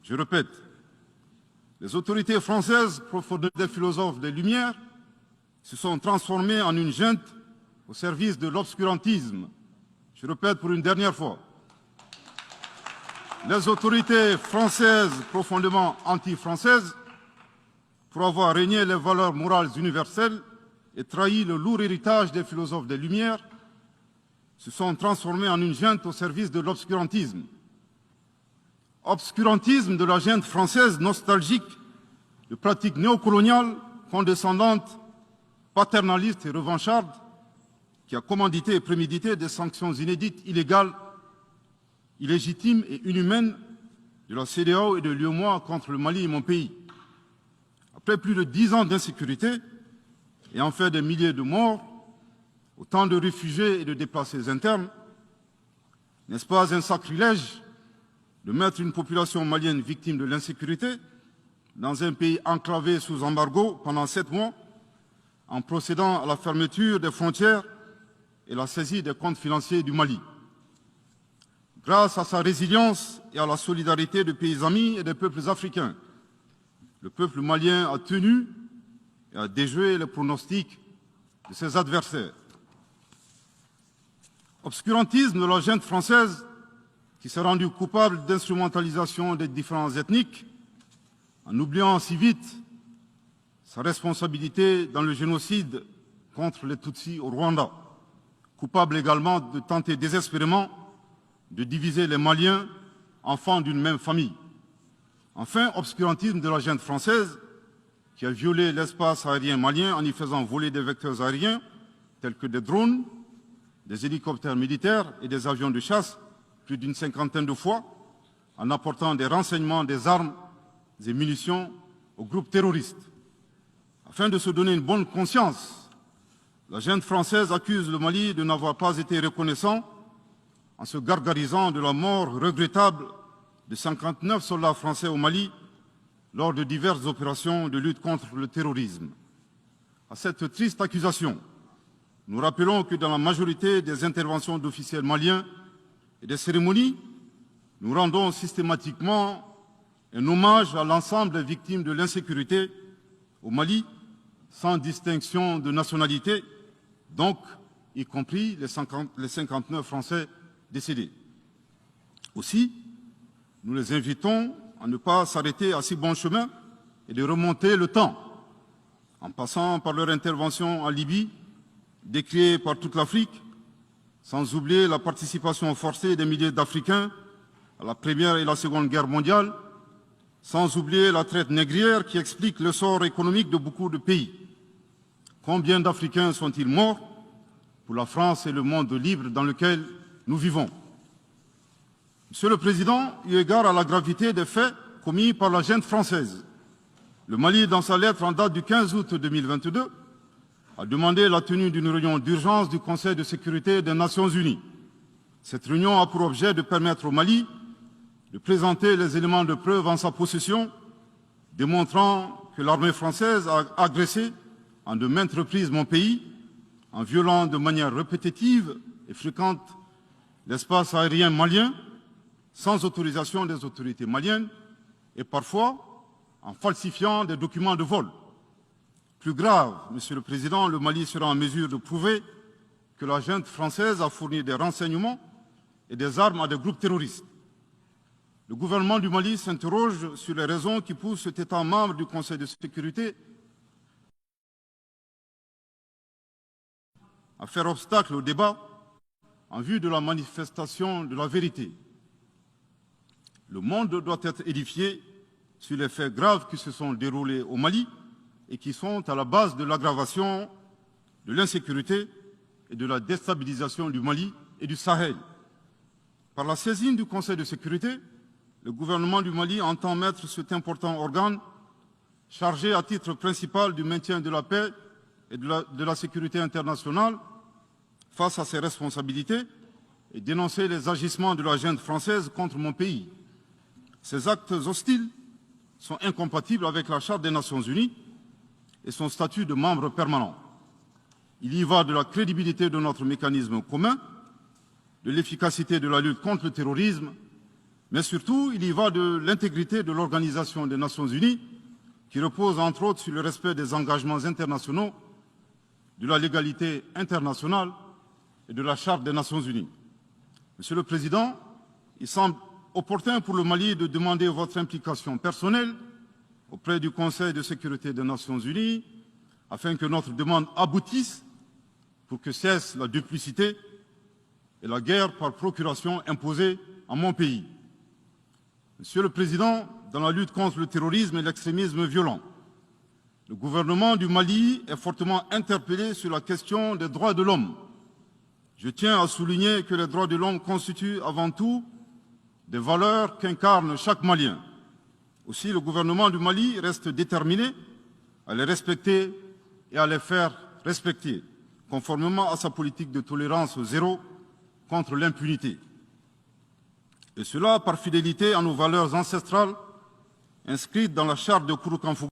Je répète, les autorités françaises, profondément des philosophes des Lumières, se sont transformées en une junte au service de l'obscurantisme. Je répète pour une dernière fois. Les autorités françaises, profondément anti-françaises, pour avoir régné les valeurs morales universelles et trahi le lourd héritage des philosophes des Lumières, se sont transformées en une junte au service de l'obscurantisme. Obscurantisme de la junte française nostalgique de pratiques néocoloniales, condescendantes, paternalistes et revanchardes, qui a commandité et prémédité des sanctions inédites, illégales, illégitimes et inhumaines de la CEDEAO et de l'UEMOA contre le Mali et mon pays. Après plus de 10 ans d'insécurité et en fait des milliers de morts, autant de réfugiés et de déplacés internes, n'est-ce pas un sacrilège de mettre une population malienne victime de l'insécurité dans un pays enclavé sous embargo pendant 7 mois, en procédant à la fermeture des frontières et la saisie des comptes financiers du Mali. Grâce à sa résilience et à la solidarité de pays amis et des peuples africains, le peuple malien a tenu et a déjoué les pronostics de ses adversaires. Obscurantisme de la junte française qui s'est rendue coupable d'instrumentalisation des différences ethniques, en oubliant si vite sa responsabilité dans le génocide contre les Tutsis au Rwanda, coupable également de tenter désespérément de diviser les Maliens, enfants d'une même famille. Enfin, obscurantisme de la junte française qui a violé l'espace aérien malien en y faisant voler des vecteurs aériens tels que des drones, des hélicoptères militaires et des avions de chasse plus d'une 50aine de fois, en apportant des renseignements, des armes et munitions aux groupes terroristes. Afin de se donner une bonne conscience, la junte française accuse le Mali de n'avoir pas été reconnaissant en se gargarisant de la mort regrettable de 59 soldats français au Mali lors de diverses opérations de lutte contre le terrorisme. À cette triste accusation, nous rappelons que dans la majorité des interventions d'officiels maliens et des cérémonies, nous rendons systématiquement un hommage à l'ensemble des victimes de l'insécurité au Mali, sans distinction de nationalité, donc y compris les 59 Français décédés. Aussi, nous les invitons à ne pas s'arrêter à si bon chemin et de remonter le temps, en passant par leur intervention en Libye, décriée par toute l'Afrique, sans oublier la participation forcée des milliers d'Africains à la Première et la Seconde Guerre mondiale, sans oublier la traite négrière qui explique le sort économique de beaucoup de pays. Combien d'Africains sont-ils morts pour la France et le monde libre dans lequel nous vivons? Monsieur le Président, eu égard à la gravité des faits commis par la junte française, le Mali, dans sa lettre en date du 15 août 2022, a demandé la tenue d'une réunion d'urgence du Conseil de sécurité des Nations Unies. Cette réunion a pour objet de permettre au Mali de présenter les éléments de preuve en sa possession, démontrant que l'armée française a agressé en de maintes reprises mon pays, en violant de manière répétitive et fréquente l'espace aérien malien, sans autorisation des autorités maliennes, et parfois en falsifiant des documents de vol. Plus grave, Monsieur le Président, le Mali sera en mesure de prouver que la junte française a fourni des renseignements et des armes à des groupes terroristes. Le gouvernement du Mali s'interroge sur les raisons qui poussent cet État membre du Conseil de sécurité à faire obstacle au débat en vue de la manifestation de la vérité. Le monde doit être édifié sur les faits graves qui se sont déroulés au Mali et qui sont à la base de l'aggravation de l'insécurité et de la déstabilisation du Mali et du Sahel. Par la saisine du Conseil de sécurité, le gouvernement du Mali entend mettre cet important organe chargé à titre principal du maintien de la paix et de la sécurité internationale face à ses responsabilités et dénoncer les agissements de la junte française contre mon pays. Ces actes hostiles sont incompatibles avec la Charte des Nations Unies et son statut de membre permanent. Il y va de la crédibilité de notre mécanisme commun, de l'efficacité de la lutte contre le terrorisme Mais surtout, il y va de l'intégrité de l'Organisation des Nations Unies, qui repose entre autres sur le respect des engagements internationaux, de la légalité internationale et de la Charte des Nations Unies. Monsieur le Président, il semble opportun pour le Mali de demander votre implication personnelle auprès du Conseil de sécurité des Nations Unies afin que notre demande aboutisse pour que cesse la duplicité et la guerre par procuration imposée à mon pays. Monsieur le Président, dans la lutte contre le terrorisme et l'extrémisme violent, le gouvernement du Mali est fortement interpellé sur la question des droits de l'homme. Je tiens à souligner que les droits de l'homme constituent avant tout des valeurs qu'incarne chaque Malien. Aussi, le gouvernement du Mali reste déterminé à les respecter et à les faire respecter, conformément à sa politique de tolérance zéro contre l'impunité. Et cela par fidélité à nos valeurs ancestrales inscrites dans la charte de Kouroukanfouka.